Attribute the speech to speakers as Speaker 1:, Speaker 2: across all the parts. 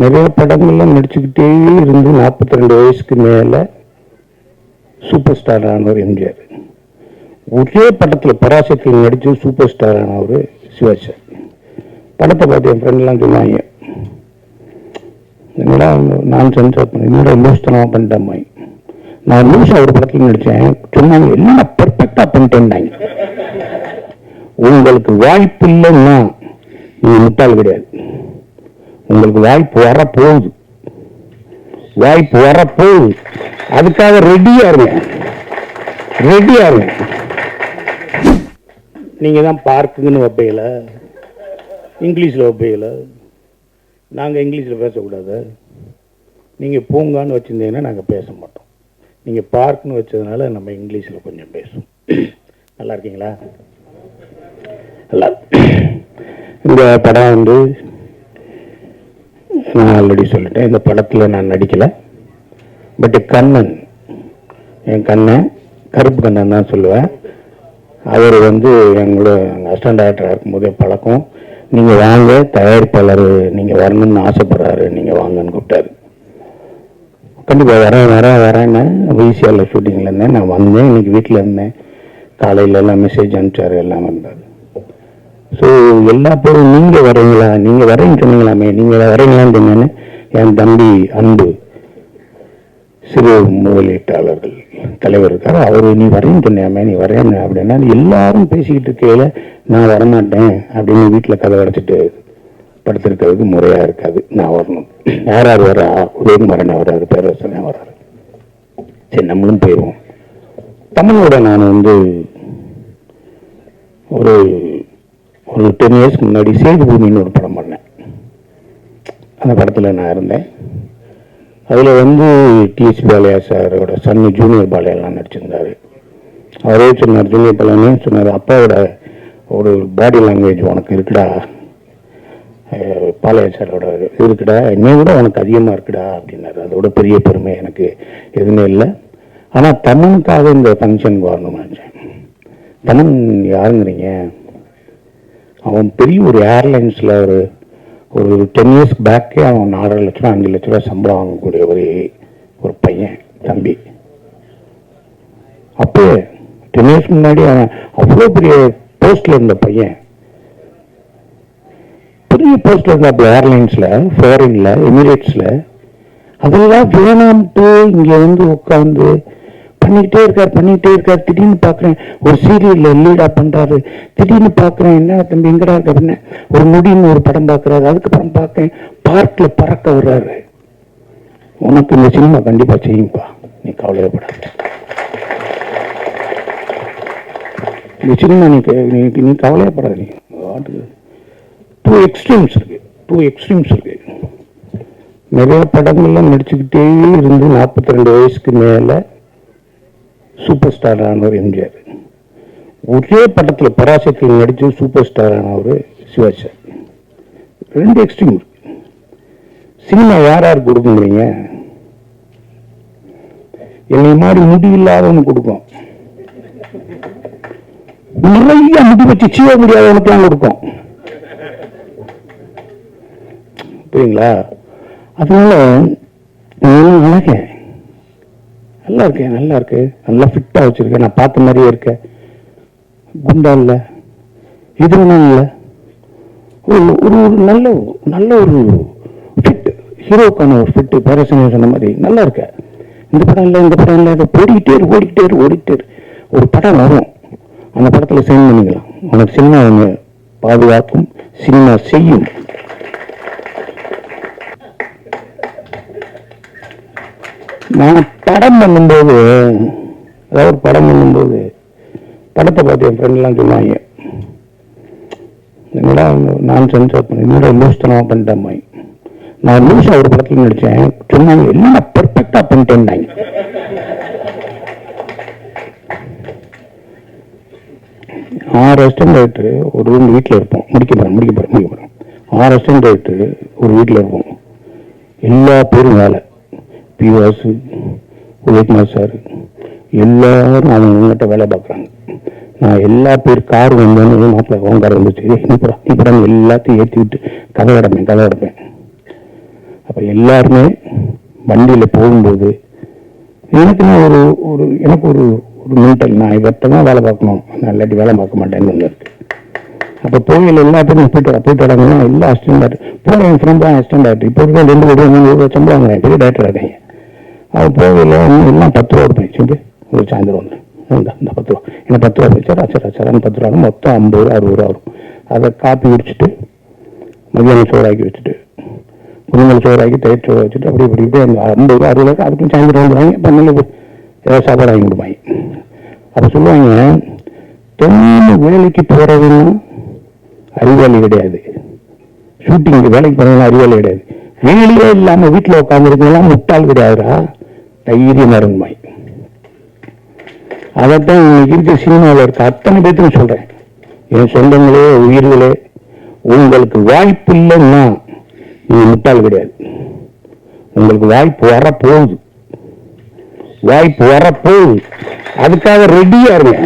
Speaker 1: நிறைய படங்கள்ல நடிச்சுக்கிட்டே இருந்து 42 வயசுக்கு மேல சூப்பர் ஸ்டார் ஆனவர் எம்ஜிஆர். ஒரே படத்தில் பராசக்தியில் நடிச்சு சூப்பர் ஸ்டார் ஆனவர் சிவாஜி சார். படத்தை பார்த்து என் ஃப்ரெண்ட்லாம் சொன்னாங்க, என்னடா நான் சென்சார் பண்ண என்னோட லூஸ்தனமாக பண்ணிட்டேன். நான் லூஸ் ஒரு படத்தில் நடித்தேன், சொன்னாங்க எல்லாம் பெர்ஃபெக்டாக பண்ணிட்டேன்னாங்க. உங்களுக்கு வாய்ப்பு இல்லைன்னா நீங்க முட்டாள் கிடையாது. உங்களுக்கு வாய்ப்பு வரப்போகுது, வாய்ப்பு வரப்போகுது. அதுக்காக ரெடியா இருங்க, ரெடியா இருங்க. நீங்க தான் பார்க்குன்னு வைப்பீங்கள, இங்கிலீஷில் வைப்பீங்கள. நாங்கள் இங்கிலீஷில் பேசக்கூடாது. நீங்கள் பூங்கான்னு வச்சுருந்தீங்கன்னா நாங்கள் பேச மாட்டோம். நீங்கள் பார்க்குன்னு வச்சதுனால நம்ம இங்கிலீஷில் கொஞ்சம் பேசுவோம். நல்லா இருக்கீங்களா? நல்லா. இந்த படம் வந்து நான் ஆல்ரெடி சொல்லிட்டேன், இந்த படத்தில் நான் நடிக்கலை. பட் கண்ணன், என் கண்ணன் கருப்பு கண்ணன் தான் சொல்லுவேன். அவர் வந்து எங்களோட அசிஸ்டன்ட் டைரக்டராக இருக்கும்போதே பழக்கம். நீங்கள் வாங்க, தயாரிப்பாளர் நீங்கள் வரணும்னு ஆசைப்படுறாரு, நீங்கள் வாங்கன்னு கூப்பிட்டாரு. கண்டிப்பாக வரேன்னு விசிஆரில் ஷூட்டிங்கில் இருந்தேன். நான் வந்தேன், இன்னைக்கு வீட்டில் இருந்தேன். காலையில் எல்லாம் மெசேஜ் அனுப்பிச்சார், எல்லாம் வந்தார். ஸோ எல்லா பேரும் நீங்கள் வரீங்களா, நீங்கள் வரேன்னு சொன்னீங்களாமே, நீங்கள் வரீங்களான்னு சொன்னேன்னு என் தம்பி அன்பு சிறு முதலீட்டாளர்கள் தலைவர் இருக்கார். அவர் நீ வரேன்னு சொன்னியாமே, நீ வரேன்னு அப்படின்னா எல்லாரும் பேசிக்கிட்டு இருக்கையில் நான் வரமாட்டேன் அப்படின்னு வீட்டில் கதை அடைச்சிட்டு படுத்திருக்கிறதுக்கு முறையாக இருக்காது. நான் வரணும். யார் யார் வரா? உதயகுமாரன் வர்றாரு, பேரரசனே வர்றாரு. சரி நம்மளும் போயிடுவோம். தமிழோட நான் வந்து ஒரு 10 இயர்ஸ்க்கு முன்னாடி சேது பூமின்னு ஒரு படம் பண்ணேன். அந்த படத்தில் நான் இருந்தேன். அதில் வந்து டிஎஸ் பாலையா சாரோட சன்னு ஜூனியர் பாலையெல்லாம் நடிச்சிருந்தார். அவரே சொன்னார், ஜூனியர் பாலையானே சொன்னார், அப்பாவோட ஒரு பாடி லாங்குவேஜ் உனக்கு இருக்குடா, பாலையா சாரோட இருக்குடா, என்னை விட உனக்கு அதிகமாக இருக்குடா அப்படின்னாரு. அதோட பெரிய பெருமை எனக்கு எதுவுமே இல்லை. ஆனால் தமனுக்காக இந்த ஃபங்க்ஷனுக்கு வரணும்னு நினச்சேன். தமன் யாருங்கிறீங்க? அவன் பெரிய ஒரு ஏர்லைன்ஸில் ஒரு 10 இயர்ஸ்க்கு பேக்கே அவன் 4.5 லட்சம் 5 லட்ச ரூபா சம்பளம் வாங்கக்கூடிய ஒரு பையன் தம்பி. அப்போ 10 இயர்ஸ்க்கு முன்னாடி அவன் அவ்வளோ பெரிய போஸ்டில் இருந்த பையன், பெரிய போஸ்டில் இருந்தாப்புல ஏர்லைன்ஸில், ஃபாரின்ல, எமிரேட்ஸில். அதெல்லாம் வேணாம்ட்டு இங்கே வந்து உட்காந்து பண்ணிக்கிட்டே இருக்கார். திடீர்னு பார்க்குறேன் ஒரு சீரியலில் லீடாக பண்ணுறாரு. திடீர்னு பார்க்குறேன், என்ன தம்பி எங்கடா இருக்க அப்படின்னு ஒரு முடின்னு ஒரு படம் பார்க்குறாரு. அதுக்கப்புறம் பார்க்குறேன் பார்க்கில் பறக்க வர்றாரு. உனக்கு இந்த சினிமா கண்டிப்பாக செய்யும்பா, நீ கவலையப்படாத. இந்த சினிமா நீ கவலையப்படாத. நீ 2 எக்ஸ்ட்ரீம்ஸ் இருக்கு. நிறைய படங்கள்லாம் நடிச்சுக்கிட்டே இருந்து 42 வயசுக்கு மேலே சூப்பர் ஸ்டார் ஆனவர் எம்ஜிஆர். ஒரே படத்தில் பராசக்தியில் நடிச்சு சூப்பர் ஸ்டார் ஆனவர் சிவாஜி சார். 2 எக்ஸ்ட்ரீம் இருக்கு. சினிமா யார் கொடுக்குறீங்க? என்னை மாதிரி முடி இல்லாதவனு கொடுக்கும், நிறைய முடி வச்சு சீவ முடியாதவனுக்கு கொடுக்கும். புரியுங்களா? அதனால நல்லா இருக்கு, நல்லா ஃபிட்டா வச்சிருக்கேன், நான் பார்த்த மாதிரியே இருக்கேன், குண்டா இல்லை, எதுவும் இல்லை, ஒரு நல்ல ஒரு ஃபிட், ஹீரோக்கான ஒரு ஃபிட்டு. பேரரசனே சொன்ன மாதிரி நல்லா இருக்க. இந்த படம் இல்லை ஓடிக்கிட்டே இரு. ஒரு படம் வரும், அந்த படத்தில் சைன் பண்ணிக்கலாம். உனக்கு சினிமா ஒன்று பாதுகாக்கும், சினிமா செய்யும். நான் படம் பண்ணும்போது, அதாவது படத்தை பார்த்து என் ஃப்ரெண்ட்லாம் சொன்னாங்க, என்னடா நான் சென்சார் பண்ண என்னோட லூஸ்தனமாக பண்ணிட்டேன். நான் லூஸாக ஒரு படத்தில் நடித்தேன், சொன்னாங்க எல்லாம் பெர்ஃபெக்டாக பண்ணிட்டேன்னாங்க. அசிஸ்டன்ட் டைரக்டர் ஒரு ரூம் வீட்டில் இருப்போம், முடிக்க போகிறேன். 6 அசிஸ்டன்ட் டைரக்டர் ஒரு வீட்டில் இருப்போம். எல்லா பேரும் வேலை, பிவாசு, உதயகுமார் சார், எல்லாரும் அவங்ககிட்ட வேலை பார்க்குறாங்க. நான் எல்லா பேர் கார் வந்தோன்னு மாப்பிள்ள ஓங்கார் வந்துச்சு, நீ படம் எல்லாத்தையும் ஏற்றி விட்டு கதை அடைப்பேன். அப்போ எல்லாருமே வண்டியில் போகும்போது எனக்குன்னு எனக்கு ஒரு மென்டல், நான் இவர்கிட்ட தான் வேலை பார்க்கணும், நான் இல்லாட்டி வேலை பார்க்க மாட்டேன்னு ஒன்று இருக்கு. அப்போ கோயில் எல்லாத்துக்கும் போயிட்டு வராங்கன்னா எல்லா அசிஸ்டன்ட் டாக்டர் போகிற என் ஃப்ரெண்ட் தான் அசிஸ்டன்ட் டாக்டர், இப்போ இருக்க 2 கோடி 3 கோடி சம்பளம் வாங்குறேன், பெரிய டாக்டர் ஆகிறீங்க. அவன் போகையில் எல்லாம் 10 ரூபா கொடுப்பேன். சொல்லி ஒரு சாயந்தரம் வந்து இந்த 10 ரூபா என்ன 10 ரூபா போய் சரான்னு 10 ரூபா மொத்தம் 50 ரூபா 60 ரூபா வரும். அதை காப்பி குடிச்சிட்டு மதியானம் சோறாக்கி வச்சுட்டு குடும்பங்கள் சோறாக்கி தயிர் சோறு வச்சுட்டு அப்படி இப்படி அந்த 50 ரூபா 60 ரூபா அதுக்கும் சாயந்தரம் வந்துடுவாங்க. பண்ணல ஏதாவது சாப்பாடு வாங்கி கொடுப்பாங்க. அப்போ சொல்லுவாங்க, தொழில் வேலைக்கு போகிறதுன்னா அறிவாளி கிடையாது, ஷூட்டிங்கு வேலைக்கு போகிறதுனா அறிவாளி கிடையாது, வேலையே இல்லாமல் வீட்டில் உட்காந்துருக்கலாம் முட்டாள் கிடையாதுரா, தைரியமாக இருக்குமாய். அதைத்தான் இன்னைக்கு இருக்க சினிமாவில் இருக்க அத்தனை பேர்த்துக்கும் சொல்கிறேன். என் சொந்தங்களே உயிர்களே, உங்களுக்கு வாய்ப்பு இல்லைன்னா நீங்கள் முட்டாள் கிடையாது. உங்களுக்கு வாய்ப்பு வரப்போகுது, வாய்ப்பு வரப்போகுது. அதுக்காக ரெடியா இருங்க.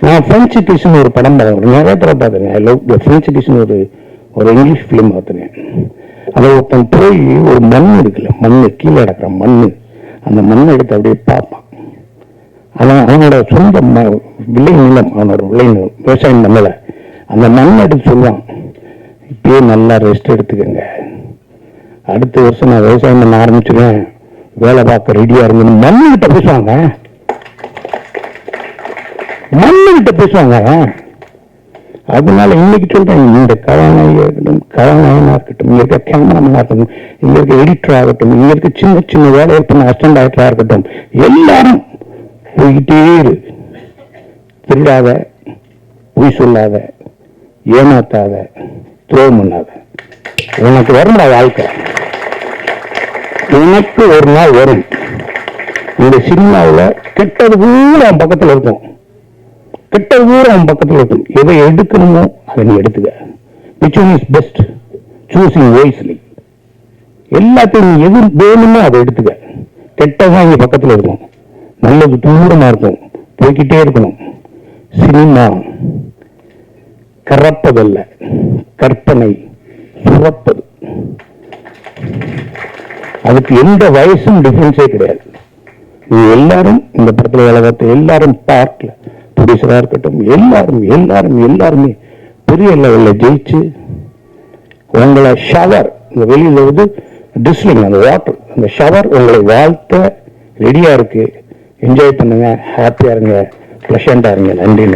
Speaker 1: நான் பிரெஞ்சு கிஷன் ஒரு படம் பார்க்குறேன், நிறைய தடவை பார்த்துருங்க. ஐ லவ் பிரெஞ்சு கிஷன் ஒரு இங்கிலீஷ் ஃபிலிம் பார்த்துருக்கேன். அதை ஒருத்தன் போய் ஒரு மண் இருக்குல்ல, மண் கீழே கிடக்கிற மண், அந்த மண்ணை எடுத்து அப்படியே பார்ப்பான். அவனோட சொந்த விளை நிலம், அவனோட விளை விவசாயம் பண்ணல, அந்த மண்ணை எடுத்து சொல்லுவான், இப்பயே நல்லா ரெஸ்ட் எடுத்துக்கங்க, அடுத்த வருஷம் நான் விவசாயம் பண்ண ஆரம்பிச்சிருவேன், வேலை பார்க்க ரெடியா இருங்கன்னு மண்ணுகிட்ட பேசுவாங்க. மண்ணுகிட்ட பேசுவாங்க. அதனால இன்னைக்கு சொல்றேன், இந்த கதாநாயகா இருக்கட்டும், இங்க இருக்க கேமராமேனா இருக்கட்டும், இங்க இருக்க எடிட்டர் ஆகட்டும், இங்க இருக்க சின்ன சின்ன வேலையை பண்ண அசிஸ்டன்ட் டைரக்டரா இருக்கட்டும், எல்லாரும் போய்கிட்டே இரு. திருடாத, பொய் சொல்லாத, ஏமாத்தாத, துரோகம் பண்ணாத. உனக்கு வரும்டா வாழ்க்கை, உனக்கு ஒரு நாள் வரும். இந்த சினிமாவில் கெட்டது கூட அவன் பக்கத்தில் இருக்கும், கெட்டது கூட அவன் பக்கத்தில் இருக்கும். எதை எடுக்கணுமோ அதை நீ எடுத்துக்க. which one is best, choosing wisely. எல்லாத்தையும் நீ எது வேணுமோ அதை எடுத்துக்க. கெட்டதான் இங்க பக்கத்தில் இருக்கும், நல்லது தூரமா இருக்கும், போய்கிட்டே இருக்கணும். சினிமா கறப்பதல்ல, கற்பனை சுரப்பது. அதுக்கு எந்த வயசும் டிஃபரன்ஸே கிடையாது. நீங்க எல்லாரும் இந்த படத்துல வேலை பார்த்து எல்லாரும் பார்க்கல, ப்ரொடியூசரா இருக்கட்டும், எல்லாருமே பெரிய லெவல்ல ஜெயிச்சு உங்களை ஷவர், இந்த வெளியில வந்து டிஸ்லிங், அந்த வாட்டர், அந்த ஷவர் உங்களை வாழ்த்த ரெடியா இருக்கு. என்ஜாய் பண்ணுங்க, ஹாப்பியா இருங்க, பிளஷண்டா இருங்க. நன்றி.